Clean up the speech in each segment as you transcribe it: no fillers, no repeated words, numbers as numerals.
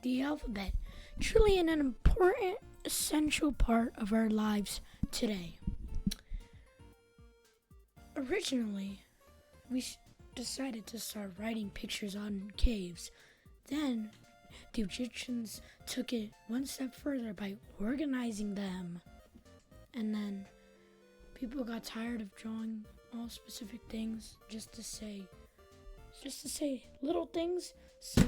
the alphabet, truly an important, essential part of our lives today. Originally, we decided to start writing pictures on caves. Then, the Egyptians took it one step further by organizing them. And then, people got tired of drawing all specific things just to say little things. So,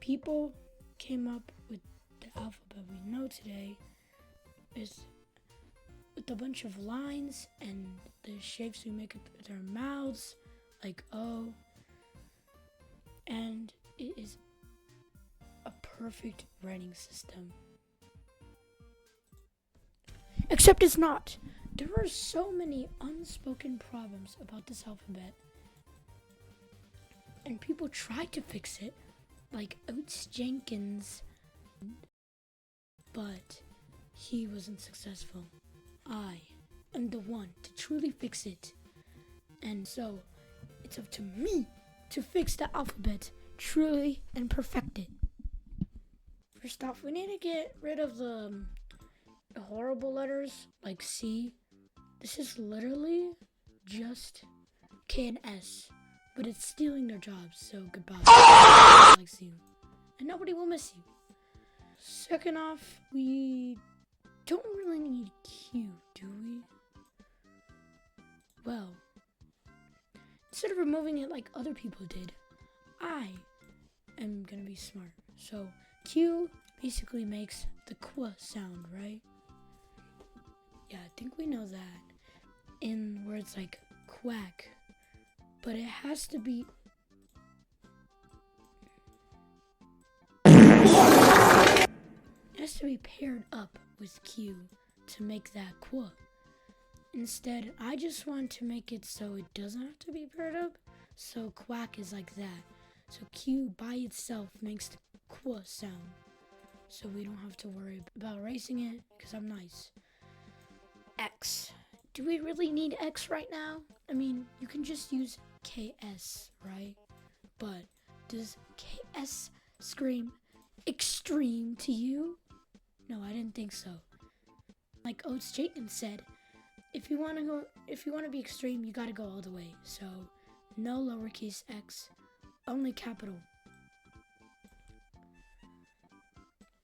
people came up with the alphabet we know today is with a bunch of lines and the shapes we make with our mouths, like O. And it is a perfect writing system. Except it's not. There are so many unspoken problems about this alphabet. And people tried to fix it, like Oates Jenkins, but he wasn't successful. I am the one to truly fix it. And so, it's up to me to fix the alphabet truly and perfect it. First off, we need to get rid of the horrible letters like C. This is literally just K and S, but it's stealing their jobs, so goodbye. Nobody likes you, and nobody will miss you. Second off, we don't really need Q, do we? Well, instead of removing it like other people did, I am gonna be smart. So Q basically makes the qu sound, right? Yeah, I think we know that in words like quack, but it has to be paired up with Q to make that qu. Instead, I just want to make it so it doesn't have to be paired up, so quack is like that. So Q by itself makes the qu sound, so we don't have to worry about erasing it because I'm nice. X. Do we really need X right now? I mean, you can just use KS, right? But does KS scream extreme to you? No, I didn't think so. Like Oates Jenkins said, if you want to be extreme, you gotta go all the way. So, no lowercase x, only capital.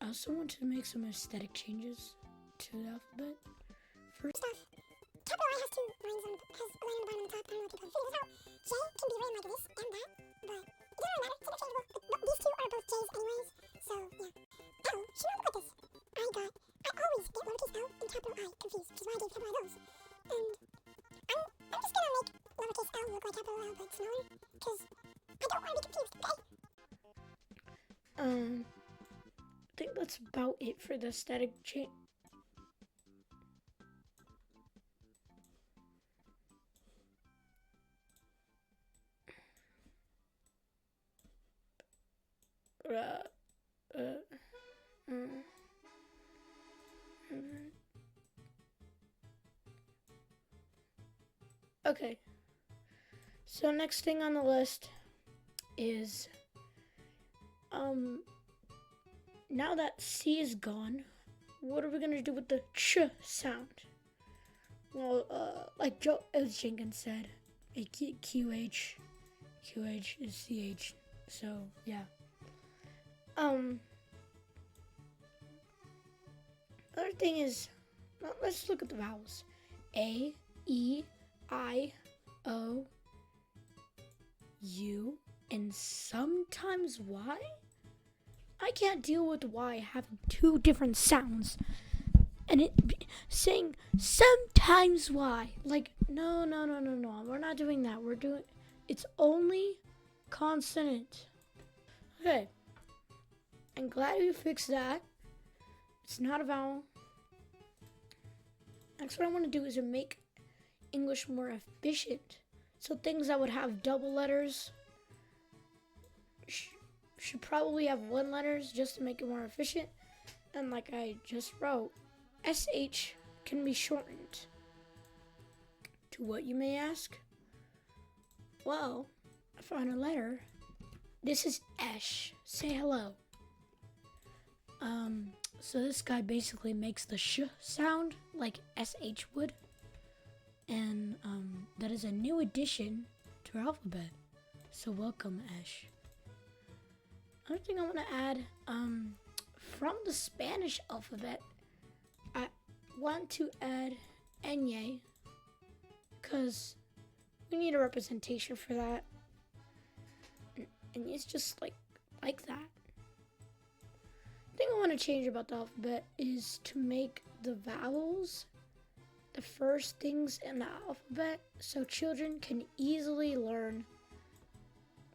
I also want to make some aesthetic changes to the alphabet. First off, capital I has two lines on, has a line on the bottom and the top. I don't know if you can figure this out. J can be written like this and that, but it doesn't really matter. It's interchangeable. These two are both J's anyways, so yeah. L should not look like this. I always get lowercase L and capital I confused, which is why I gave capital I those. And I'm just gonna make lowercase L look like capital L but smaller, because I don't want to be confused, okay? I think that's about it for the aesthetic change. Okay, so next thing on the list is, now that C is gone, what are we gonna do with the ch sound? Well, like Oates Jenkins said, QH is CH, so yeah. Other thing is, let's look at the vowels. A, E, I, O, U, and sometimes Y? I can't deal with Y having two different sounds. And it saying sometimes Y. Like, no. We're not doing that. It's only consonant. Okay. I'm glad we fixed that. It's not a vowel. Next, what I want to do is make English more efficient. So things that would have double letters should probably have one letters just to make it more efficient. And like I just wrote, SH can be shortened. To what, you may ask? Well, I found a letter This is Esh. Say hello. So this guy basically makes the sh sound like SH would. And that is a new addition to our alphabet. So welcome, Esh. Another thing I want to add, from the Spanish alphabet, I want to add ñ, because we need a representation for that. And it's just like that. The thing I want to change about the alphabet is to make the vowels the first things in the alphabet so children can easily learn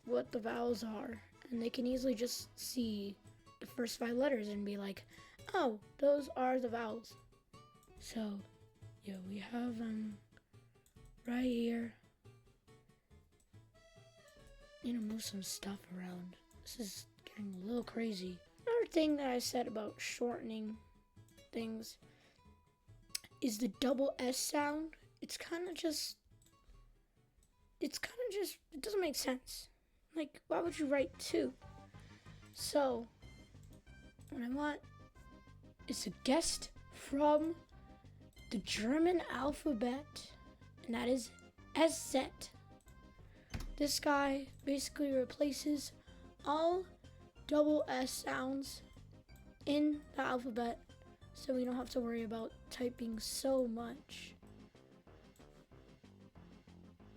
what the vowels are, and they can easily just see the first 5 letters and be like, oh, those are the vowels. So yeah, we have right here, move some stuff around. This is getting a little crazy. Another thing that I said about shortening things is the double S sound. It doesn't make sense. Like, why would you write 2? So what I want is a guest from the German alphabet, and that is SZ. This guy basically replaces all double S sounds in the alphabet, so we don't have to worry about typing so much.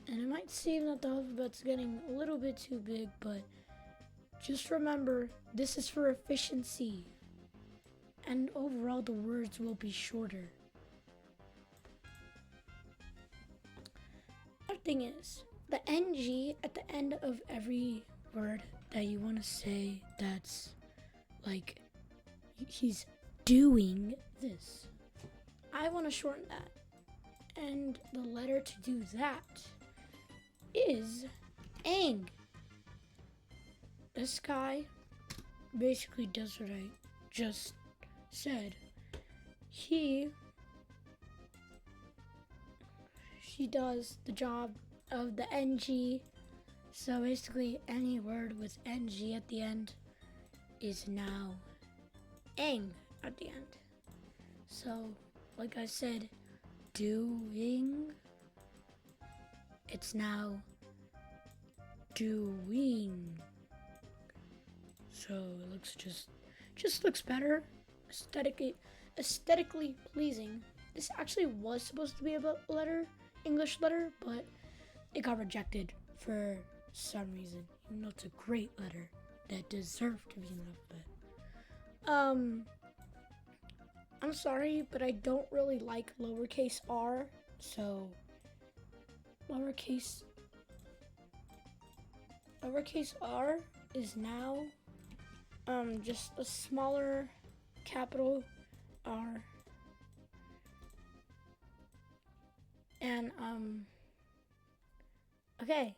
And it might seem that the alphabet's getting a little bit too big, but just remember, this is for efficiency. And overall, the words will be shorter. Another thing is, the NG at the end of every word that you want to say that's like, he's doing this. I want to shorten that. And the letter to do that is ang. This guy basically does what I just said. She does the job of the NG. So basically any word with NG at the end is now ang at the end. So like I said, doing, it's now doing. So it looks just looks better, aesthetically pleasing. This actually was supposed to be a English letter, but it got rejected for some reason. Even though it's a great letter that deserved to be in the alphabet. I'm sorry, but I don't really like lowercase r, so lowercase r is now just a smaller capital R. And okay,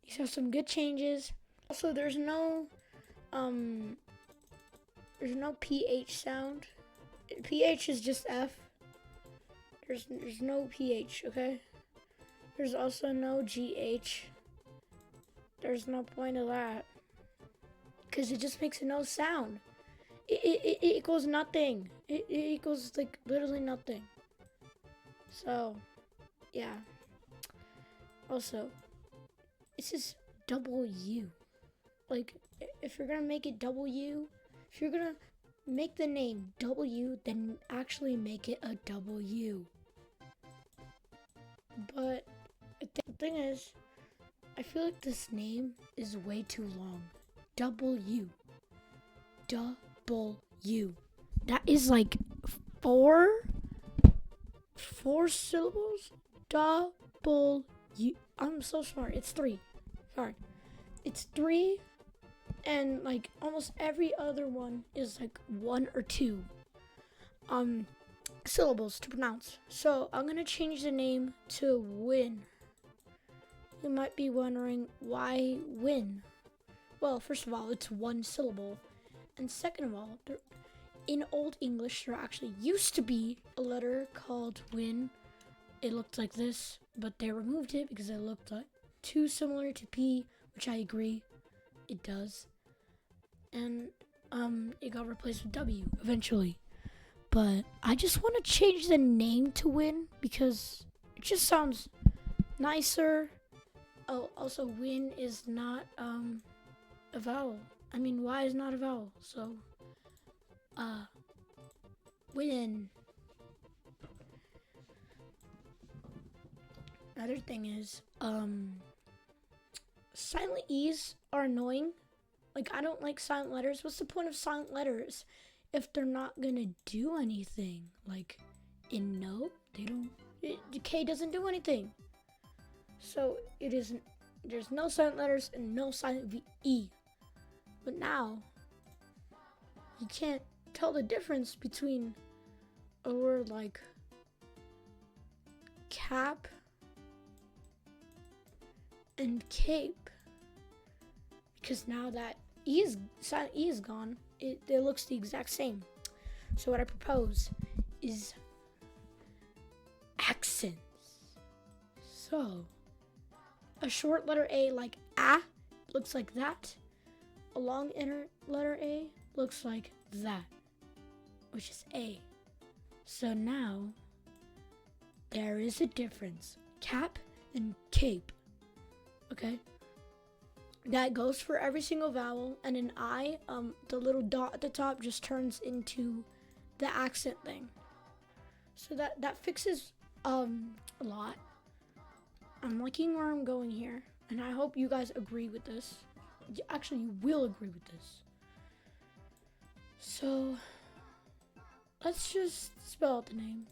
these are some good changes. Also, there's no PH sound. PH is just F. There's no PH, okay? There's also no GH. There's no point of that, because it just makes no sound. It equals nothing. It equals like literally nothing. So yeah. Also, this is W. Like, if you're gonna make it W, if you're gonna make the name W, then actually make it a W. But the thing is, I feel like this name is way too long. W. W. That is like four syllables. W. I'm so smart. It's 3. Sorry. It's 3, and like almost every other one is like 1 or 2 syllables to pronounce. So I'm gonna change the name to Win. You might be wondering, why Win? Well, first of all, it's 1 syllable, and second of all, in Old English there actually used to be a letter called Win. It looked like this, but they removed it because it looked like too similar to P which I agree, it does. And it got replaced with W eventually. But I just want to change the name to Win because it just sounds nicer. Oh, also Win is not a vowel. I mean, Y is not a vowel, so Win. Another thing is, silent E's are annoying. Like, I don't like silent letters. What's the point of silent letters if they're not gonna do anything? Like, in no, they don't, the K doesn't do anything. So, it isn't, there's no silent letters and no silent E. But now, you can't tell the difference between a word like cap and cape, because now that silent E is gone, it looks the exact same. So what I propose is accents. So a short letter A like A looks like that. A long inner letter A looks like that, which is A. So now there is a difference. Cap and cape. Okay? That goes for every single vowel, and an I, the little dot at the top just turns into the accent thing. So that fixes a lot. I'm liking where I'm going here, and I hope you guys agree with this. Actually, you will agree with this. So let's just spell out the name.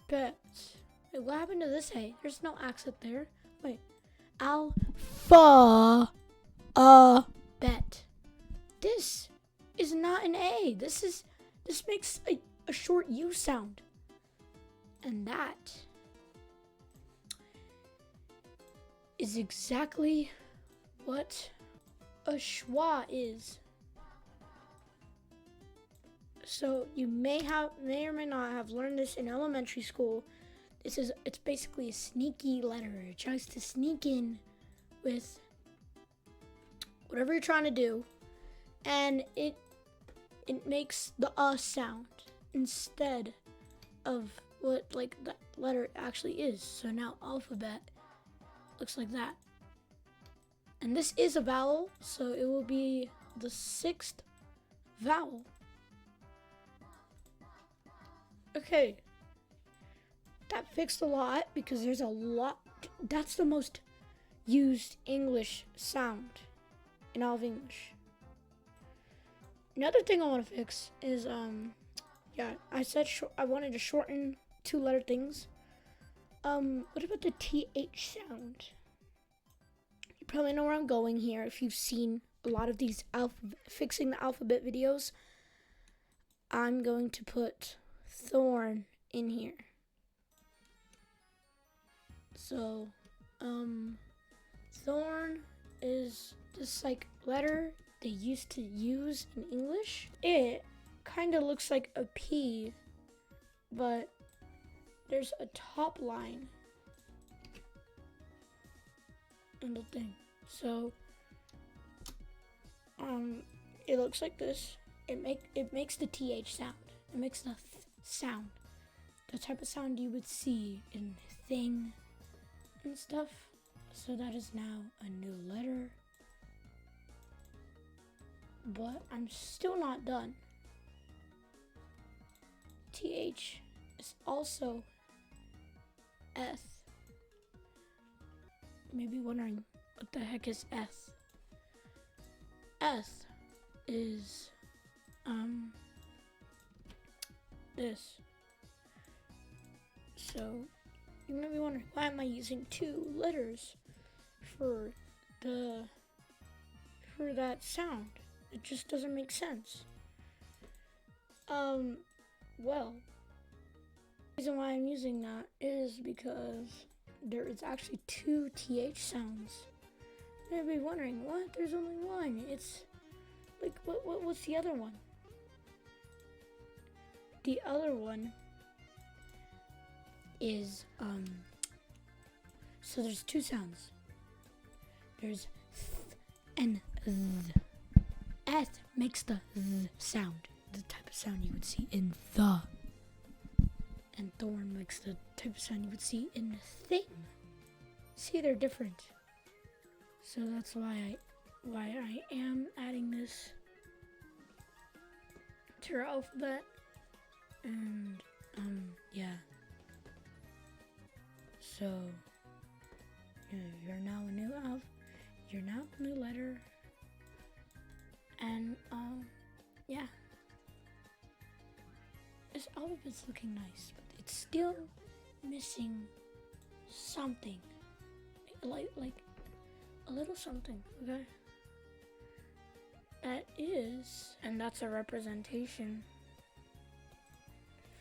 Alphabet. Wait, what happened to this A? There's no accent there. Wait. Alphabet. This is not an A. This makes a short U sound. And that is exactly what a schwa is. So you may or may not have learned this in elementary school. It's basically a sneaky letter. It tries to sneak in with whatever you're trying to do, and it makes the sound instead of what like that letter actually is. So now alphabet looks like that. And this is a vowel, so it will be the 6th vowel. Okay. That fixed a lot because there's a lot. That's the most used English sound in all of English. Another thing I want to fix is, I said I wanted to shorten 2-letter things. What about the TH sound? You probably know where I'm going here if you've seen a lot of these fixing the alphabet videos. I'm going to put thorn in here. So, thorn is this like letter they used to use in English. It kind of looks like a P, but there's a top line in the thing. So, it looks like this. It makes the TH sound. It makes the sound. The type of sound you would see in thing and stuff. So that is now a new letter. But I'm still not done. TH is also S. Maybe wondering what the heck is S? S is this. So you may be wondering, why am I using 2 letters for that sound? It just doesn't make sense. Well, the reason why I'm using that is because there is actually 2 TH sounds You may be wondering, what? There's only one. It's like, what's the other one? The other one is, so there's two sounds. There's th and th. Eth makes the th sound, the type of sound you would see in the. And thorn makes the type of sound you would see in thing. See, they're different. So that's why I am adding this to our alphabet. And yeah. So you're now a new you're now a new letter. And yeah. This alphabet's looking nice, but it's still missing something. Like a little something, okay? That is, and that's a representation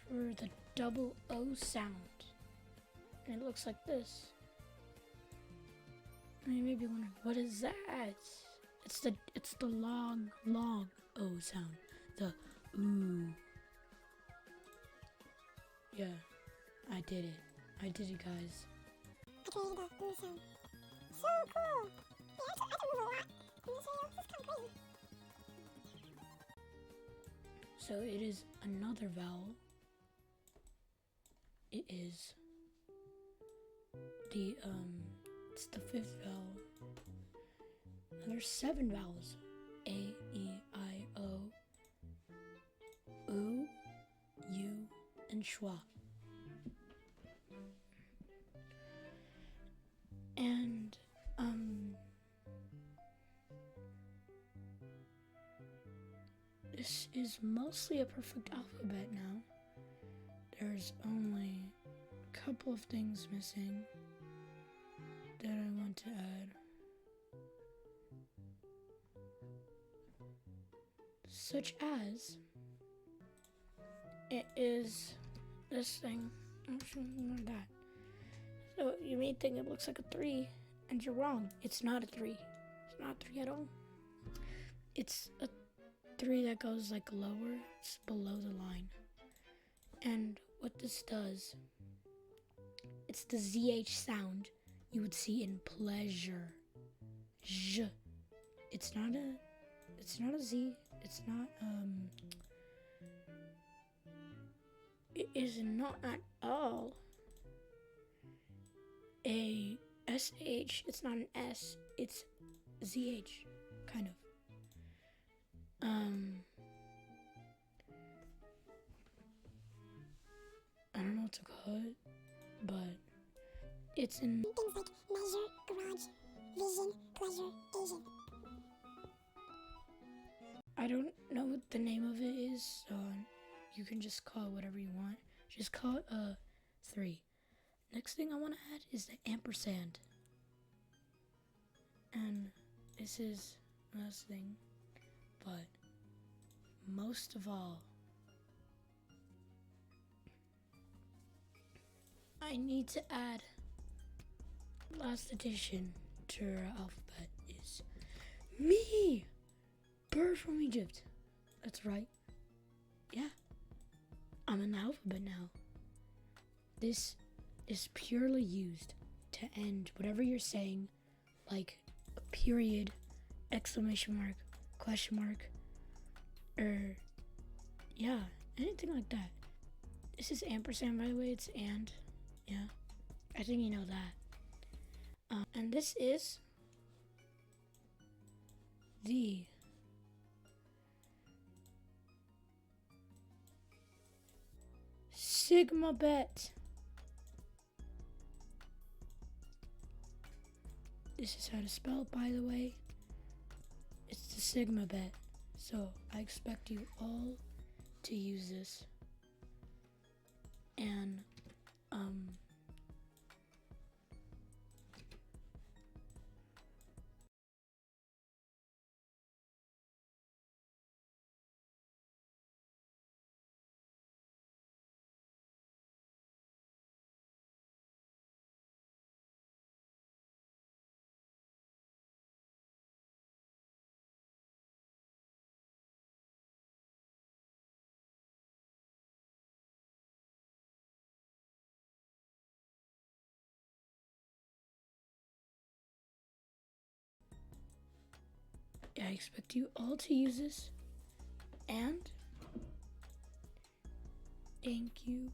for the double O sound. And it looks like this. And you may be wondering, what is that? It's the long O sound. The ooh. Yeah, I did it. I did it, guys. I created the ooh sound. So cool! Yeah, I can move a lot in this video. This is kind of crazy. So it is another vowel. It is the it's the fifth vowel. And there's 7 vowels. A, E, I, O, U, U, and schwa. And this is mostly a perfect alphabet now. There's only a couple of things missing that I want to add. Such as, it is this thing. Actually, not that. So you may think it looks like a 3, and you're wrong. It's not a 3. It's not a 3 at all. It's a 3 that goes like lower. It's below the line. And what this does, it's the ZH sound you would see in pleasure. J. It's not a Z. It's not, it is not at all a SH. It's not an S. It's ZH, kind of. I don't know what to call it, but it's in Things like measure, garage, vision, pleasure, Asian. I don't know what the name of it is, so you can just call it whatever you want. Just call it 3. Next thing I want to add is the ampersand. And this is the last thing, but most of all, I need to add last addition to our alphabet is me! Bird from Egypt. That's right. Yeah. I'm in the alphabet now. This is purely used to end whatever you're saying, like a period, exclamation mark, question mark, or yeah, anything like that. This is ampersand, by the way. It's and. Yeah. I think you know that. And this is the Sigma-bet. This is how to spell it, by the way. It's the Sigma-bet. So I expect you all to use this. And I expect you all to use this. And thank you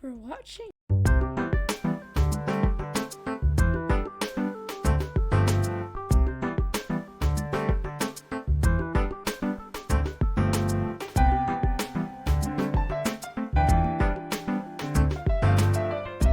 for watching.